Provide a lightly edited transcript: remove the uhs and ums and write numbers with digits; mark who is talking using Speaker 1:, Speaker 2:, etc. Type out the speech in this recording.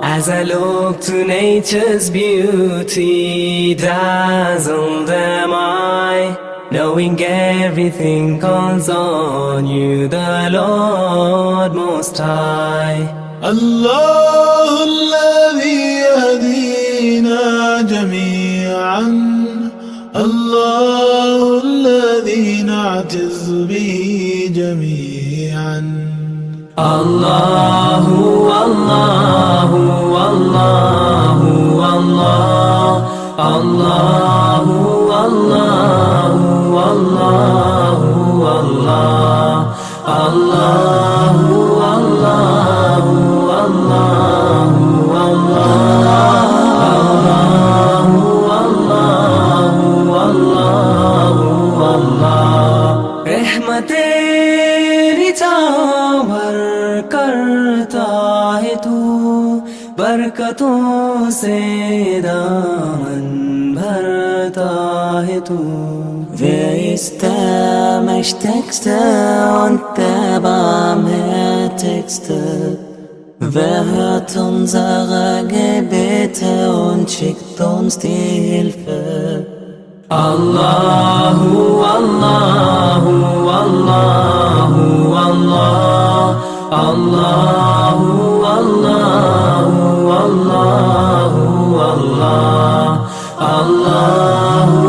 Speaker 1: As I look to nature's beauty, dazzled am I, knowing everything calls on you, the Lord Most High.
Speaker 2: الله الذي يهدينا جميعا، الله الذي نعتز به جميعا.
Speaker 1: الله الله الله الله الله الله الله الله الله तेरी चावर करता है तू, बरकतों से दामन भरता है तू.
Speaker 3: Wer ist der Mächtigste und der Barmherzigste? Wer hört unsere Gebete und schickt uns die Hilfe?
Speaker 1: Allahu Allahu Allahu Allah, Allahu Allahu Allahu Allah, Allahu